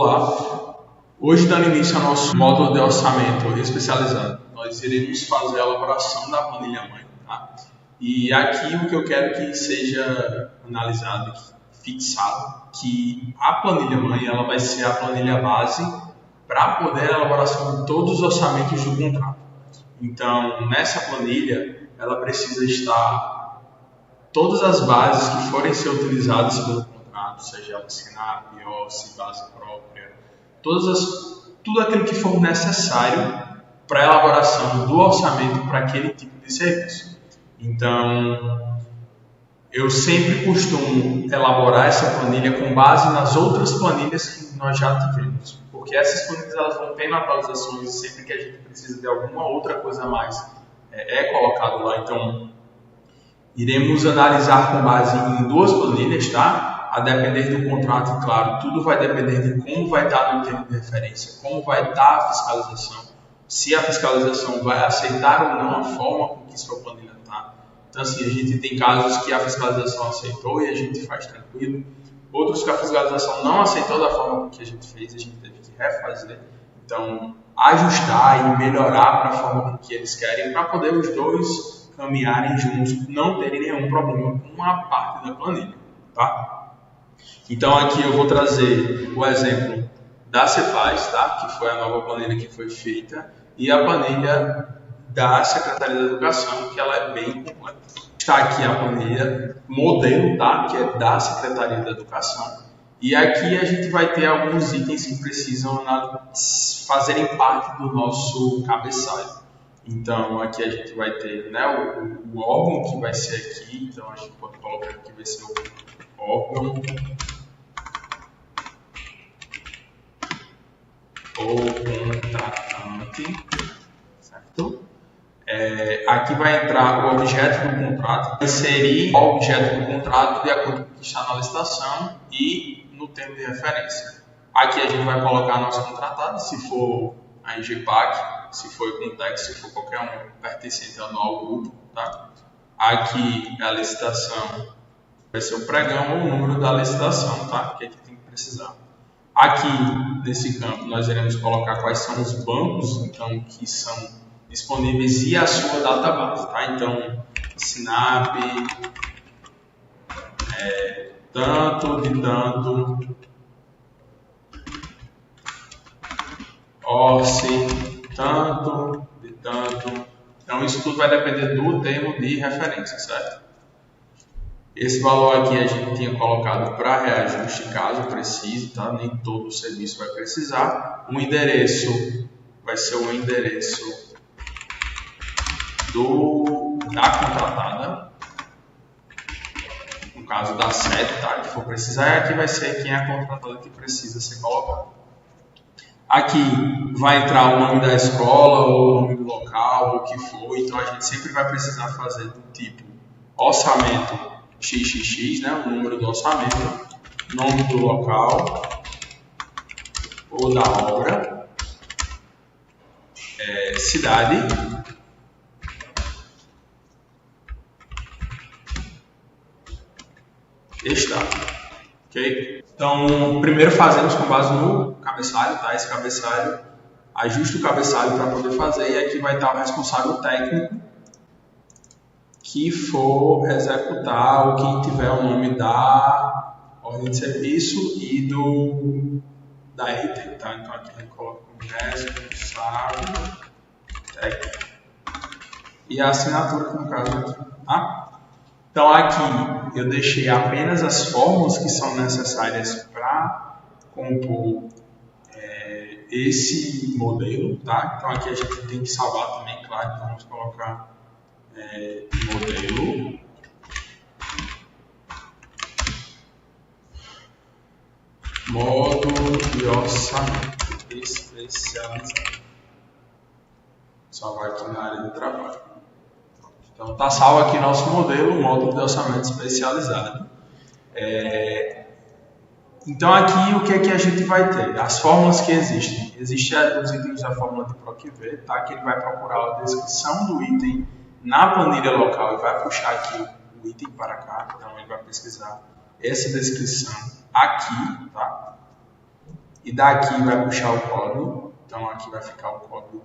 Olá, hoje dando início ao nosso módulo de orçamento especializado, nós iremos fazer a elaboração da planilha mãe, tá? E aqui o que eu quero que seja analisado, fixado, que a planilha mãe ela vai ser a planilha base para poder a elaboração de todos os orçamentos do contrato. Então, nessa planilha, ela precisa estar todas as bases que forem ser utilizadas pelo contrato, seja ela SINAP, OSSI, base própria, tudo aquilo que for necessário para a elaboração do orçamento para aquele tipo de serviço. Então, eu sempre costumo elaborar essa planilha com base nas outras planilhas que nós já tivemos, porque essas planilhas elas vão tendo atualizações e sempre que a gente precisa de alguma outra coisa a mais é colocado lá. Então, iremos analisar com base em duas planilhas, tá? A depender do contrato, claro, tudo vai depender de como vai estar no termo de referência, como vai estar a fiscalização, se a fiscalização vai aceitar ou não a forma com que sua planilha está. Então, assim, a gente tem casos que a fiscalização aceitou e a gente faz tranquilo, outros que a fiscalização não aceitou da forma com que a gente fez, a gente teve que refazer. Então, ajustar e melhorar para a forma com que eles querem, para poder os dois caminharem juntos, não terem nenhum problema com uma parte da planilha, tá? Então aqui eu vou trazer o exemplo da Cepaz, tá? Que foi a nova planilha que foi feita, e a planilha da Secretaria da Educação, que ela é bem completa. Está aqui a planilha modelo, tá? Que é da Secretaria da Educação. E aqui a gente vai ter alguns itens que precisam fazerem parte do nosso cabeçalho. Então aqui a gente vai ter, né, o órgão que vai ser aqui, então a gente pode colocar aqui que vai ser o órgão ou contratante, certo? Aqui vai entrar o objeto do contrato, inserir o objeto do contrato de acordo com o que está na licitação e no termo de referência. Aqui a gente vai colocar nosso contratado, se for a EGPAC, se for o Contex, se for qualquer um pertencente ao novo grupo, tá? Aqui a licitação vai ser o pregão ou o número da licitação, tá? Que aqui tem que precisar. Aqui nesse campo nós iremos colocar quais são os bancos, então, que são disponíveis e a sua database, tá? Então, SINAP, tanto de tanto, OSSI, tanto de tanto. Então, isso tudo vai depender do termo de referência, certo? Esse valor aqui a gente tinha colocado para reajuste, caso precise, tá? Nem todo o serviço vai precisar. O endereço vai ser o endereço da contratada, no caso da sede, tá? Que for precisar, e aqui vai ser quem é a contratada que precisa ser colocado. Aqui vai entrar o nome da escola, ou o nome do local, ou o que for, então a gente sempre vai precisar fazer do tipo orçamento XXX, né, o número do orçamento, nome do local ou da obra, cidade, estado, ok? Então, primeiro fazemos com base no cabeçalho, tá? Esse cabeçalho, ajuste o cabeçalho para poder fazer, e aqui vai estar o responsável técnico que for executar ou quem tiver o nome da ordem de serviço e da RT, tá? Então aqui a gente coloca o responsável técnico e a assinatura, no caso aqui, tá? Então aqui eu deixei apenas as fórmulas que são necessárias para compor esse modelo, tá? Então aqui a gente tem que salvar também, claro, então vamos colocar modelo módulo de orçamento especializado. Salvar aqui na área de trabalho. Então está salvo aqui nosso modelo, módulo de orçamento especializado. Então aqui o que é que a gente vai ter? As fórmulas que existem. Existem os itens da fórmula de PROC-V, tá? Que ele vai procurar a descrição do item na planilha local e vai puxar aqui o item para cá. Então ele vai pesquisar essa descrição aqui, tá? e daqui vai puxar o código. Então aqui vai ficar o código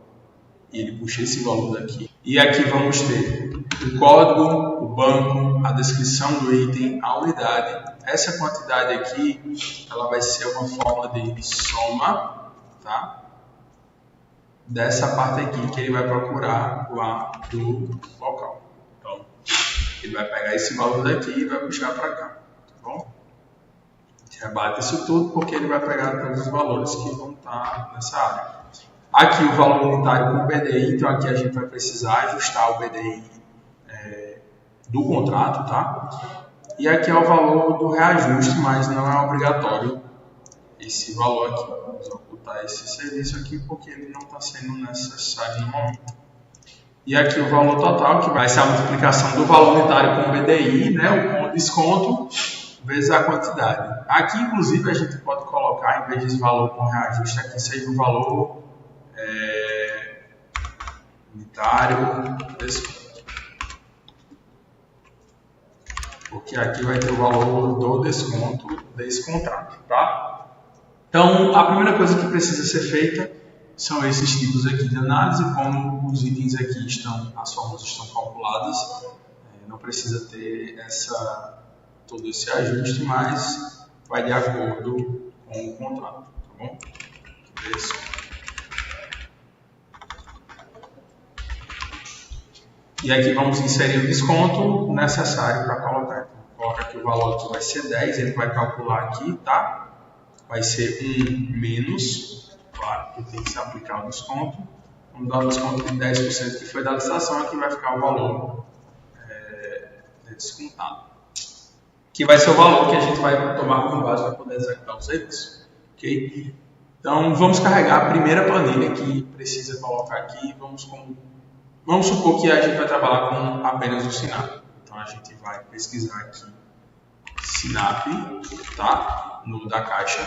e ele puxa esse valor daqui. E aqui vamos ter o código, o banco, a descrição do item, a unidade. Essa quantidade aqui, ela vai ser uma forma de soma, tá? Dessa parte aqui que ele vai procurar lá do local. Então, ele vai pegar esse valor daqui e vai puxar para cá, tá bom? Rebate isso tudo porque ele vai pegar todos os valores que vão estar nessa área. Aqui o valor unitário com o BDI, então aqui a gente vai precisar ajustar o BDI do contrato, tá? E aqui é o valor do reajuste, mas não é obrigatório esse valor aqui. Vamos ocultar esse serviço aqui porque ele não está sendo necessário no momento. E aqui o valor total, que vai ser a multiplicação do valor unitário com o BDI, né, com o desconto, vezes a quantidade. Aqui, inclusive, a gente pode colocar, em vez desse valor com reajuste, aqui seja o valor unitário desconto. Porque aqui vai ter o valor do desconto desse contrato, tá? Então, a primeira coisa que precisa ser feita são esses tipos aqui de análise. Como os itens aqui estão, as fórmulas estão calculadas, não precisa ter todo esse ajuste, mas vai de acordo com o contrato, tá bom? E aqui vamos inserir o desconto necessário para colocar. Então, coloca aqui o valor que vai ser 10, ele vai calcular aqui, tá? Vai ser 1 menos, claro, que tem que se aplicar o desconto. Vamos dar o desconto de 10% que foi da licitação, aqui vai ficar o valor descontado. Que vai ser o valor que a gente vai tomar como base para poder executar o serviço. Ok? Então, vamos carregar a primeira planilha que precisa colocar aqui. Vamos supor que a gente vai trabalhar com apenas o SINAP. Então, a gente vai pesquisar aqui SINAP, tá? No da caixa.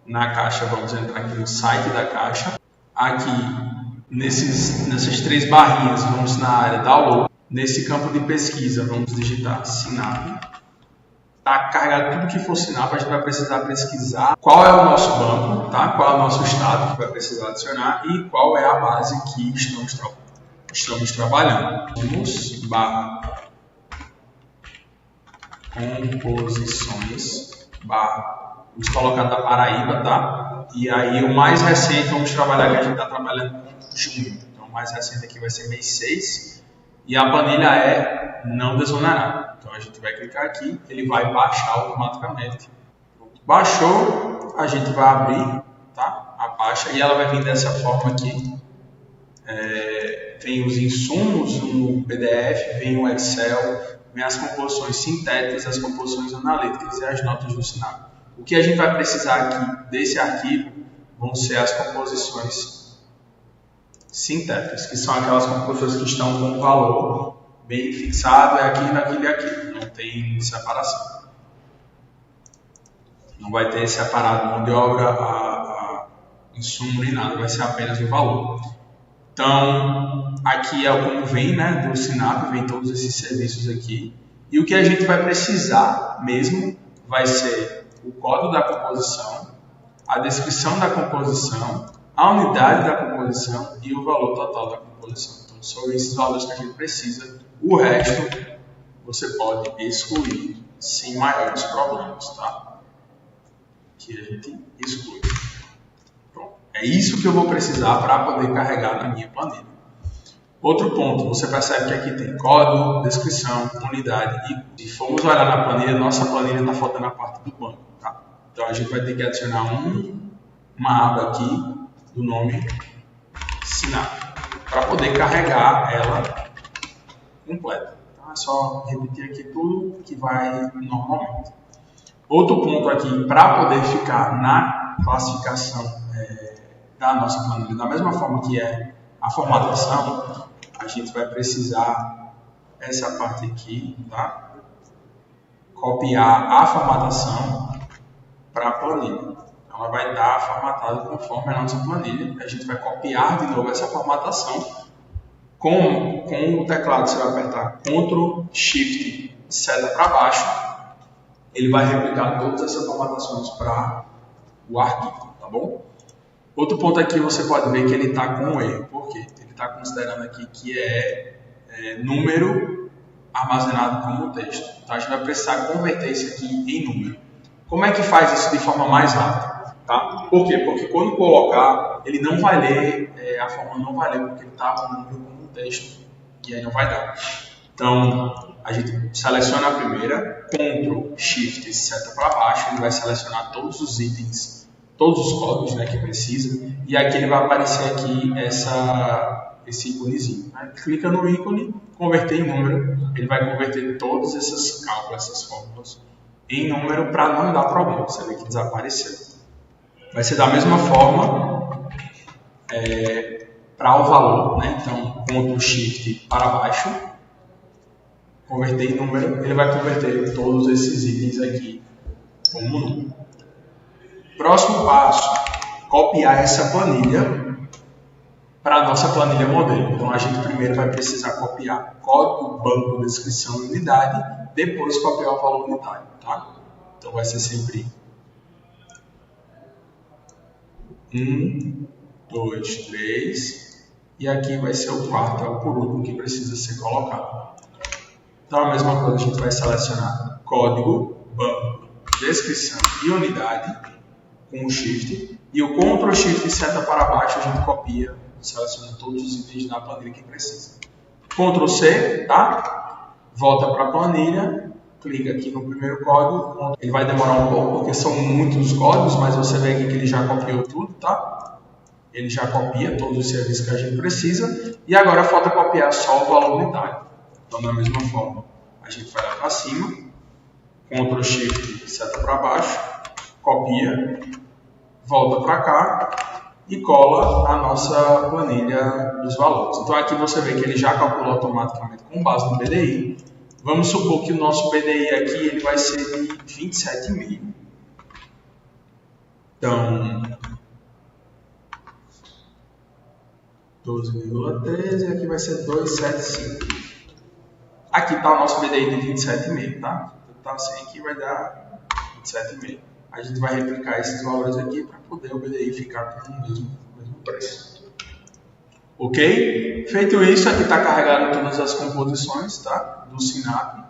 Na caixa, vamos entrar aqui no site da caixa. Aqui, nessas 3 barrinhas, vamos na área download. Nesse campo de pesquisa, vamos digitar SINAP. Tá carregado tudo que for SINAP, a gente vai precisar pesquisar qual é o nosso banco, tá? Qual é o nosso estado que vai precisar adicionar e qual é a base que estamos trabalhando. Vamos barra composições barra, vamos colocar da Paraíba, tá? E aí o mais recente, vamos trabalhar que a gente está trabalhando com junho. Então o mais recente aqui vai ser mês 6. E a planilha é não desonará. Então a gente vai clicar aqui, ele vai baixar automaticamente. Baixou, a gente vai abrir, tá? A pasta e ela vai vir dessa forma aqui. Vem os insumos no PDF, vem o Excel, vem as composições sintéticas, as composições analíticas e as notas do SINAP. O que a gente vai precisar aqui desse arquivo vão ser as composições sintéticas, que são aquelas composições que estão com o valor bem fixado, é aqui, naquilo e aqui, não tem separação. Não vai ter separado mão de obra, a insumo nem nada, vai ser apenas o valor. Então, aqui é como vem, né, do SINAP, vem todos esses serviços aqui. E o que a gente vai precisar mesmo vai ser o código da composição, a descrição da composição, a unidade da composição e o valor total da composição. Então, são esses valores que a gente precisa. O resto, você pode excluir sem maiores problemas, tá? Que a gente exclui. Pronto. É isso que eu vou precisar para poder carregar na minha planilha. Outro ponto, você percebe que aqui tem código, descrição, unidade e se formos olhar na planilha, nossa planilha está faltando a parte do banco, tá? Então, a gente vai ter que adicionar uma aba aqui do nome SINAP, para poder carregar ela completa. Então é só repetir aqui tudo que vai normalmente. Outro ponto aqui, para poder ficar na classificação da nossa planilha, da mesma forma que é a formatação, a gente vai precisar essa parte aqui, tá? Copiar a formatação para a planilha. Ela vai estar formatada conforme a nossa planilha. A gente vai copiar de novo essa formatação. Com o teclado, você vai apertar Ctrl, Shift, seta para baixo. ele vai replicar todas essas formatações para o arquivo, tá bom? Outro ponto aqui você pode ver que ele está com um erro. Por quê? Ele está considerando aqui que é número armazenado como texto. Então a gente vai precisar converter isso aqui em número. Como é que faz isso de forma mais rápida? Tá? Por quê? Porque quando colocar, ele não vai ler, a forma não vai ler, porque ele está com o número como texto. E aí não vai dar. Então, a gente seleciona a primeira, Ctrl, Shift e seta para baixo, ele vai selecionar todos os itens, todos os códigos, né, que precisa, e aqui ele vai aparecer aqui esse íconezinho. Aí, clica no ícone, converter em número, ele vai converter todos esses cálculos, essas fórmulas, em número para não dar problema. Você vê que desapareceu. Vai ser da mesma forma para o valor, né? Então, Ctrl Shift para baixo, converter em número, ele vai converter todos esses itens aqui como número. Próximo passo, copiar essa planilha para a nossa planilha modelo. Então, a gente primeiro vai precisar copiar código, banco, descrição e unidade, depois copiar o valor unitário, tá? Então, vai ser sempre 1, 2, 3, e aqui vai ser o quarto, é o por último que precisa ser colocado. Então, a mesma coisa, a gente vai selecionar código, banco, descrição e unidade com o Shift, e o Ctrl Shift e seta para baixo a gente copia, seleciona todos os itens da planilha que precisa. Ctrl C, tá? Volta para a planilha, clica aqui no primeiro código, ele vai demorar um pouco porque são muitos códigos, mas você vê aqui que ele já copiou tudo, tá? Ele já copia todos os serviços que a gente precisa, e agora falta copiar só o valor unitário. Então, da mesma forma, a gente vai lá para cima, Ctrl Shift, seta para baixo, copia, volta para cá e cola a nossa planilha dos valores. Então, aqui você vê que ele já calculou automaticamente com base no BDI. Vamos supor que o nosso BDI aqui ele vai ser de 27,5. Então, 12,13 e aqui vai ser 275. Aqui está o nosso BDI de 27,5, tá? Então, assim aqui vai dar 27,5. A gente vai replicar esses valores aqui para poder o BDI ficar com o mesmo preço. Ok? Feito isso, aqui está carregado todas as composições, tá? Do Sinap.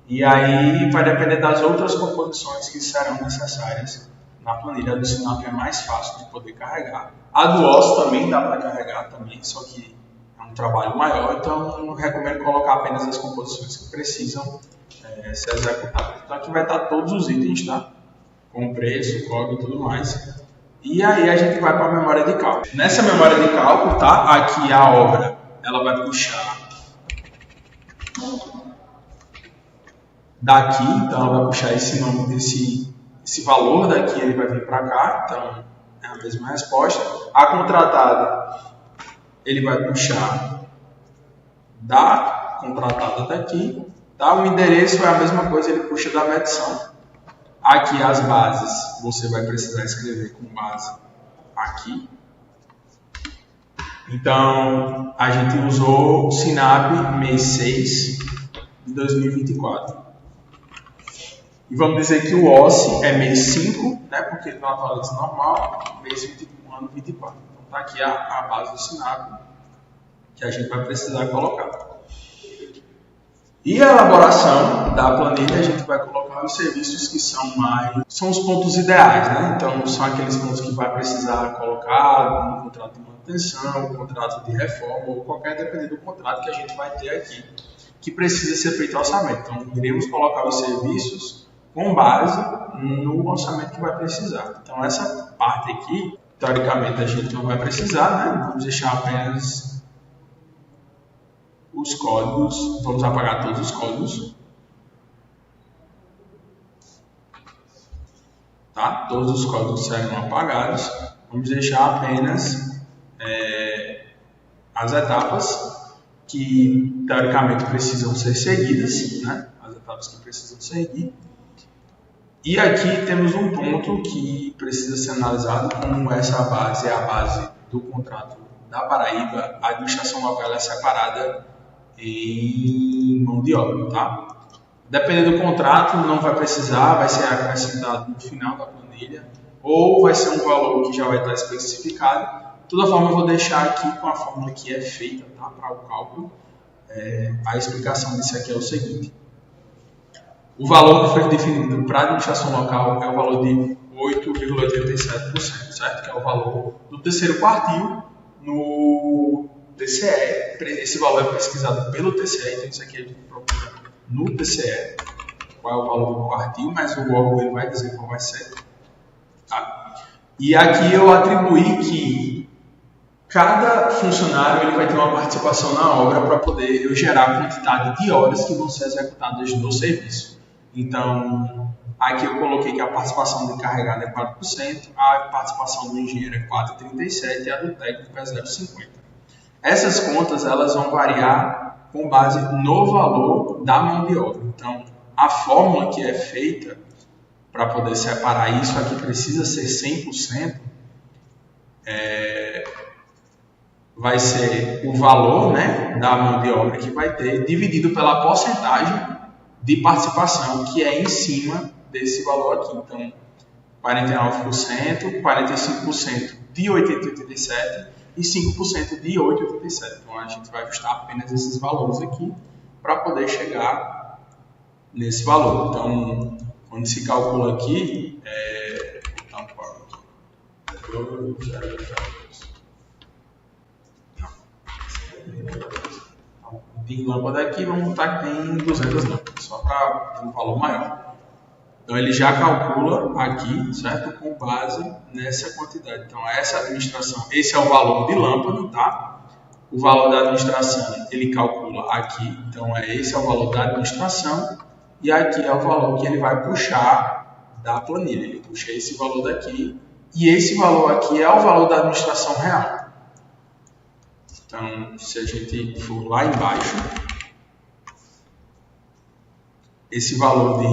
E aí vai depender das outras composições que serão necessárias na planilha. A do Sinap é mais fácil de poder carregar. A do OS também dá para carregar também, só que é um trabalho maior, então eu recomendo colocar apenas as composições que precisam ser executadas. Então aqui vai estar todos os itens, tá? Com preço, código e tudo mais. E aí a gente vai para a memória de cálculo. Nessa memória de cálculo, tá? Aqui a obra, ela vai puxar daqui, então ela vai puxar esse valor daqui, ele vai vir para cá, então é a mesma resposta. A contratada, ele vai puxar da contratada daqui, tá? O endereço é a mesma coisa, ele puxa da medição. Aqui as bases, você vai precisar escrever com base aqui. Então, a gente usou o Sinap mês 6 de 2024. E vamos dizer que o OSS é mês 5, né, porque ele não atualiza normal, mês 21, ano 24. Então, está aqui a base do Sinap que a gente vai precisar colocar. E a elaboração da planilha, a gente vai colocar os serviços que são os pontos ideais, né? Então, são aqueles pontos que vai precisar colocar no contrato de manutenção, contrato de reforma, ou qualquer dependendo do contrato que a gente vai ter aqui, que precisa ser feito orçamento. Então, iremos colocar os serviços com base no orçamento que vai precisar. Então, essa parte aqui, teoricamente, a gente não vai precisar, né? Vamos deixar apenas os códigos, vamos apagar todos os códigos, tá? Todos os códigos serão apagados, vamos deixar apenas as etapas que teoricamente precisam ser seguidas, né? As etapas que precisam seguir. E aqui temos um ponto que precisa ser analisado, como essa base é a base do contrato da Paraíba, a administração local é separada em mão de obra, tá? Dependendo do contrato, não vai precisar, vai ser acrescentado no final da planilha, ou vai ser um valor que já vai estar especificado. De toda forma, eu vou deixar aqui com a fórmula que é feita, tá, para o cálculo. A explicação disso aqui é o seguinte. O valor que foi definido para a administração local é o valor de 8,87%, certo? Que é o valor do terceiro quartil no TCE. Esse valor é pesquisado pelo TCE, então isso aqui a gente procura no TCE, qual é o valor do quartil, mas o órgão ele vai dizer qual vai ser. Tá? E aqui eu atribuí que cada funcionário ele vai ter uma participação na obra para poder eu gerar a quantidade de horas que vão ser executadas no serviço. Então, aqui eu coloquei que a participação do encarregado é 4%, a participação do engenheiro é 4,37% e a do técnico é 0,50%. Essas contas elas vão variar com base no valor da mão de obra. Então, a fórmula que é feita para poder separar isso aqui precisa ser 100%, vai ser o valor, né, da mão de obra que vai ter, dividido pela porcentagem de participação que é em cima desse valor aqui. Então, 49%, 45% de 8,87% e 5% de 8,87%. Então, a gente vai ajustar apenas esses valores aqui para poder chegar nesse valor. Então, quando se calcula aqui, tem lâmpada aqui, vamos botar que tem 200 lâmpadas, só para ter um valor maior. Então, ele já calcula aqui, certo? Com base nessa quantidade. Então, essa administração, esse é o valor de lâmpada, tá? O valor da administração, ele calcula aqui. Então, esse é o valor da administração. E aqui é o valor que ele vai puxar da planilha. Ele puxa esse valor daqui. E esse valor aqui é o valor da administração real. Então, se a gente for lá embaixo, esse valor de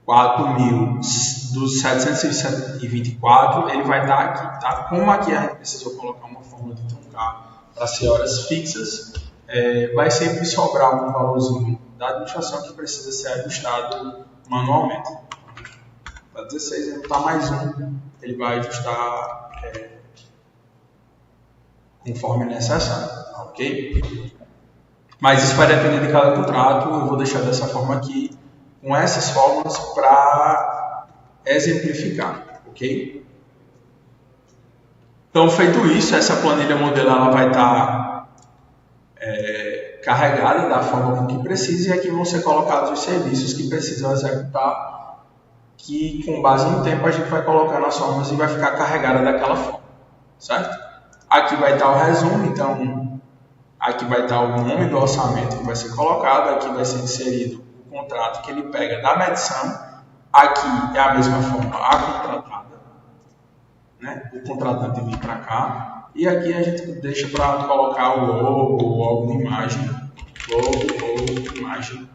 4.724, ele vai estar aqui, tá? Como aqui a gente precisou colocar uma forma de truncar para ser horas fixas, vai sempre sobrar um valorzinho da administração que precisa ser ajustado manualmente. Para 16, ele botar mais um, ele vai ajustar conforme necessário, ok? Mas isso vai depender de cada contrato, eu vou deixar dessa forma aqui, com essas fórmulas para exemplificar, ok? Então, feito isso, essa planilha modelo ela vai estar carregada da forma com que precisa e aqui vão ser colocados os serviços que precisam executar, que com base no tempo a gente vai colocar nas formas e vai ficar carregada daquela forma, certo? Aqui vai estar o resumo, então aqui vai estar o nome do orçamento que vai ser colocado, aqui vai ser inserido o contrato que ele pega da medição, aqui é a mesma forma a contratada, né? O contratante vir para cá, e aqui a gente deixa para colocar o logo de imagem, logo imagem,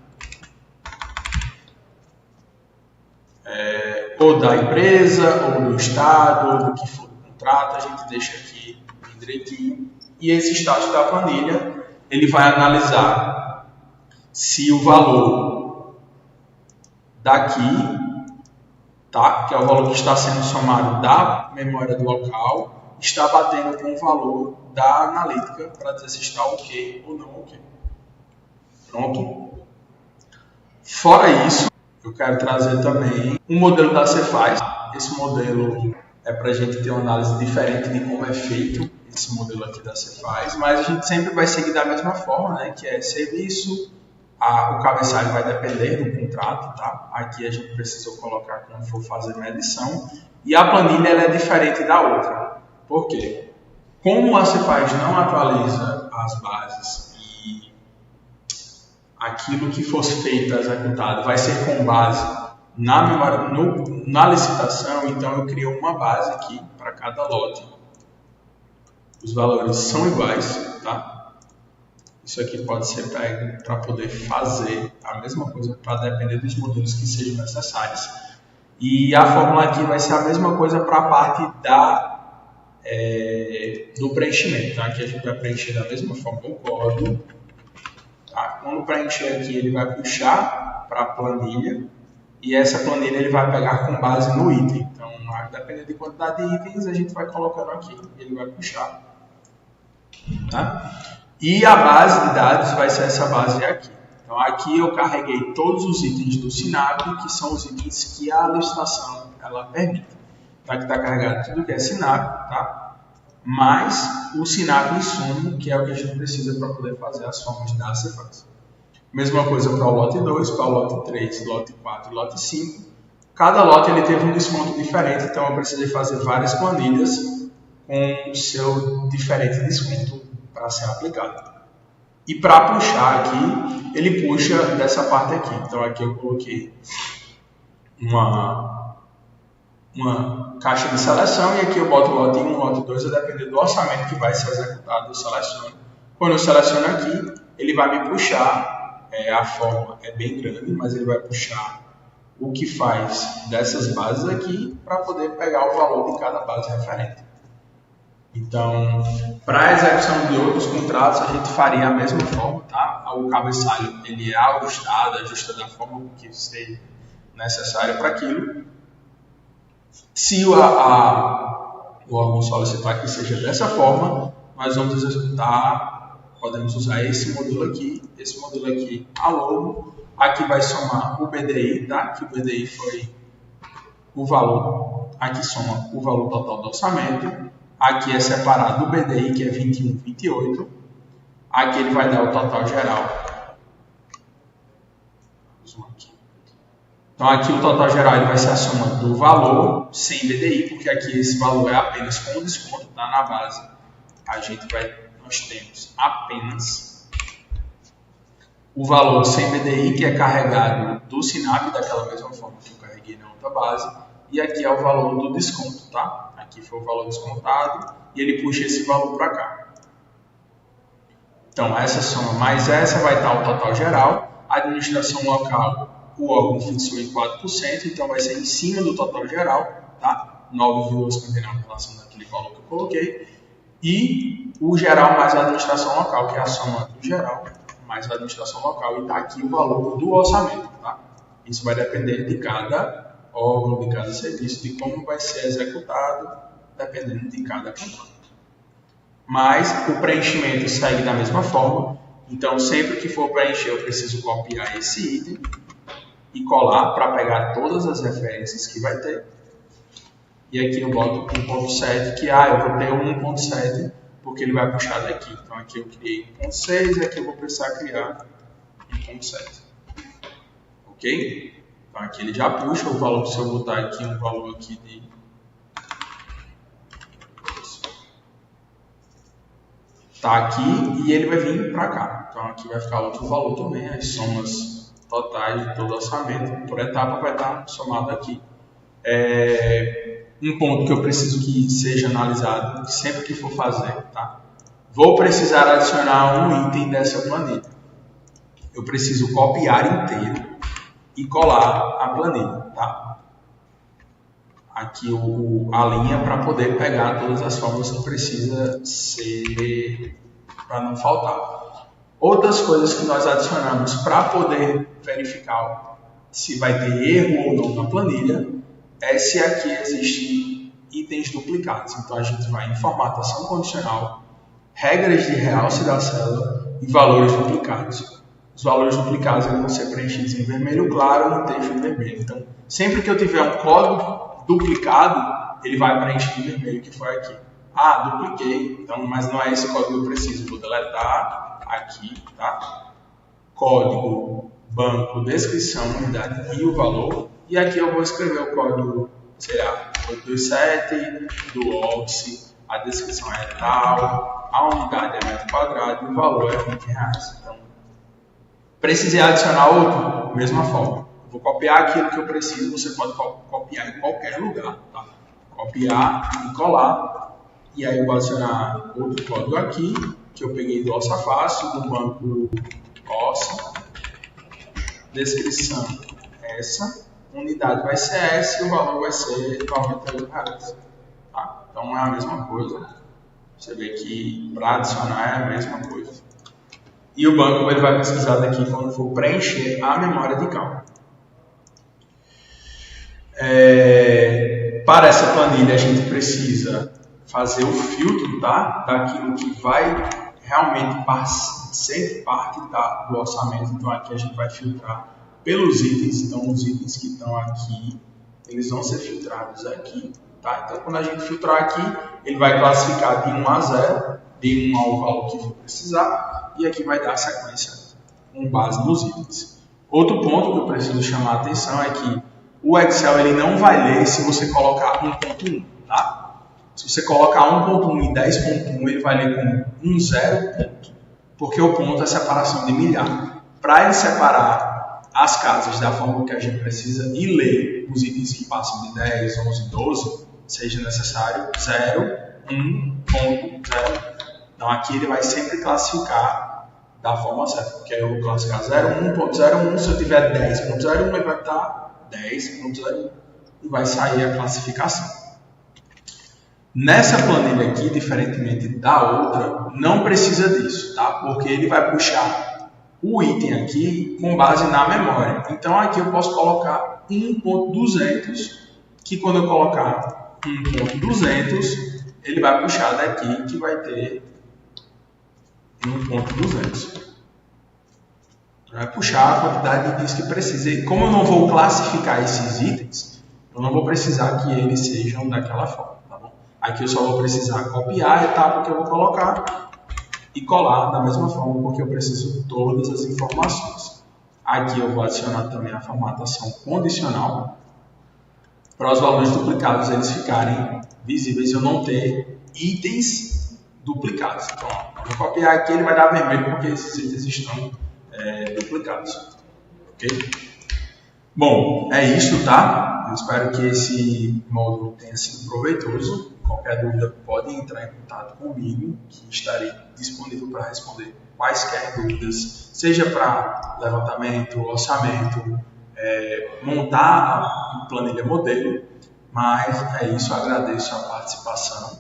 ou da empresa, ou do estado, ou do que for do contrato, a gente deixa aqui direitinho. E esse estágio da planilha, ele vai analisar se o valor daqui, tá, que é o valor que está sendo somado da memória do local, está batendo com o valor da analítica para dizer se está ok ou não ok. Pronto. Fora isso, eu quero trazer também um modelo da Cefaz. Esse modelo é para a gente ter uma análise diferente de como é feito esse modelo aqui da Cefaz, mas a gente sempre vai seguir da mesma forma, né? Que é serviço, o cabeçalho vai depender do contrato, tá? Aqui a gente precisou colocar quando for fazer medição, e a planilha ela é diferente da outra. Por quê? Como a Cefaz não atualiza as bases e aquilo que fosse feito, executado, vai ser com base na memória, na licitação, então eu criei uma base aqui para cada lote. Os valores são iguais, tá? Isso aqui pode ser pego para poder fazer a mesma coisa, para depender dos modelos que sejam necessários. E a fórmula aqui vai ser a mesma coisa para a parte do preenchimento, tá? Aqui a gente vai preencher da mesma forma o código, tá? Quando preencher aqui, ele vai puxar para a planilha e essa planilha ele vai pegar com base no item. Então, dependendo da quantidade de itens, a gente vai colocando aqui, ele vai puxar. Tá? E a base de dados vai ser essa base aqui. Então, aqui eu carreguei todos os itens do Sinap, que são os itens que a licitação ela permite. Então, aqui está carregado tudo que é Sinap, tá? Mais o Sinap insumo, que é o que a gente precisa para poder fazer as formas da Cefaz. Mesma coisa para o lote 2, para o lote 3, lote 4 e lote 5. Cada lote ele teve um desconto diferente, então eu precisei fazer várias planilhas com o seu diferente desconto para ser aplicado. E para puxar aqui, ele puxa dessa parte aqui. Então aqui eu coloquei uma caixa de seleção e aqui eu boto o lote 1, lote 2, a depender do orçamento que vai ser executado, eu seleciono. Quando eu seleciono aqui, ele vai me puxar, a forma é bem grande, mas ele vai puxar o que faz dessas bases aqui para poder pegar o valor de cada base referente. Então, para a execução de outros contratos, a gente faria a mesma forma, tá? O cabeçalho ele é ajustado, ajusta da forma que seja necessária para aquilo. Se o órgão solicitar que seja dessa forma, nós vamos executar, podemos usar esse módulo aqui, a logo. Aqui vai somar o BDI, tá? Que o BDI foi o valor, aqui soma o valor total do orçamento. Aqui é separado do BDI, que é 21,28. Aqui ele vai dar o total geral. Então aqui o total geral ele vai ser a soma do valor sem BDI, porque aqui esse valor é apenas com desconto, tá? Na base. Nós temos apenas o valor sem BDI, que é carregado do Sinap, daquela mesma forma que eu carreguei na outra base. E aqui é o valor do desconto, tá? Aqui foi o valor descontado e ele puxa esse valor para cá. Então, essa soma mais essa vai dar o total geral. A administração local, o órgão fixou em 4%, então vai ser em cima do total geral, tá? 9,59 em relação àquele valor que eu coloquei. E o geral mais a administração local, que é a soma do geral mais a administração local. E está aqui o valor do orçamento, tá? Isso vai depender de cada órgão, de cada serviço, de como vai ser executado, dependendo de cada contrato. Mas o preenchimento segue da mesma forma. Então, sempre que for preencher, eu preciso copiar esse item e colar para pegar todas as referências que vai ter. E aqui eu boto 1.7, que eu vou ter 1.7, porque ele vai puxar daqui. Então, aqui eu criei 1.6 e aqui eu vou precisar criar 1.7. Ok? Então, aqui ele já puxa o valor. Se eu botar aqui um valor aqui de... Tá aqui e ele vai vir para cá. Então, aqui vai ficar outro valor também. As somas totais de todo o orçamento por etapa vai estar somado aqui. Um ponto que eu preciso que seja analisado sempre que for fazer, tá? Vou precisar adicionar um item dessa planilha. Eu preciso copiar inteiro e colar a planilha, tá? Aqui a linha para poder pegar todas as formas que precisa ser para não faltar. Outras coisas que nós adicionamos para poder verificar se vai ter erro ou não na planilha é se aqui existem itens duplicados. Então a gente vai em formatação condicional, regras de realce da célula e valores duplicados. Os valores duplicados vão ser preenchidos em vermelho claro e em texto em vermelho. Então, sempre que eu tiver um código duplicado, ele vai preencher em vermelho, que foi aqui. Dupliquei, então, mas não é esse código que eu preciso. Vou deletar aqui, tá? Código, banco, descrição, unidade e o valor. E aqui eu vou escrever o código, sei lá, 827 do Office, a descrição é tal, a unidade é metro quadrado e o valor é R$20. Então, precisei adicionar outro, mesma forma. Vou copiar aquilo que eu preciso, você pode copiar em qualquer lugar, tá? Copiar e colar. E aí eu vou adicionar outro código aqui, que eu peguei do Orça Fácil, do banco Orça. Descrição essa. Unidade vai ser essa e o valor vai ser R$98. Tá? Então é a mesma coisa. Você vê que para adicionar é a mesma coisa. E o banco ele vai precisar daqui quando for preencher a memória de cálculo. Para essa planilha a gente precisa fazer o filtro, tá? Daquilo que vai realmente ser parte do orçamento. Então aqui a gente vai filtrar pelos itens. Então os itens que estão aqui, eles vão ser filtrados aqui, tá? Então quando a gente filtrar aqui, ele vai classificar de 1 a 0, de 1 ao valor que for precisar, e aqui vai dar a sequência com base nos itens. Outro ponto que eu preciso chamar a atenção é que o Excel ele não vai ler se você colocar 1.1, tá? Se você colocar 1.1 e 10.1, ele vai ler como 10 ponto, porque o ponto é separação de milhar. Para ele separar as casas da forma que a gente precisa e ler os itens que passam de 10, 11, 12, seja necessário 0, 1.0. Então aqui ele vai sempre classificar da forma certa, porque eu vou classificar 01.01, se eu tiver 10.01, ele vai estar 10.01 e vai sair a classificação. Nessa planilha aqui, diferentemente da outra, não precisa disso, tá? Porque ele vai puxar o item aqui com base na memória. Então aqui eu posso colocar 1.200, que quando eu colocar 1.200, ele vai puxar daqui que vai ter 1.200. Vai puxar a quantidade de itens que precisa. E como eu não vou classificar esses itens, eu não vou precisar que eles sejam daquela forma, tá bom? Aqui eu só vou precisar copiar a etapa que eu vou colocar e colar da mesma forma, porque eu preciso de todas as informações. Aqui eu vou adicionar também a formatação condicional para os valores duplicados eles ficarem visíveis e eu não ter itens duplicados. Então, ó, eu vou copiar aqui, ele vai dar vermelho porque esses itens estão duplicados. Ok? Bom, é isso, tá? Eu espero que esse módulo tenha sido proveitoso. Qualquer dúvida pode entrar em contato comigo, que estarei disponível para responder quaisquer dúvidas, seja para levantamento, orçamento, montar a planilha modelo. Mas é isso, agradeço a participação.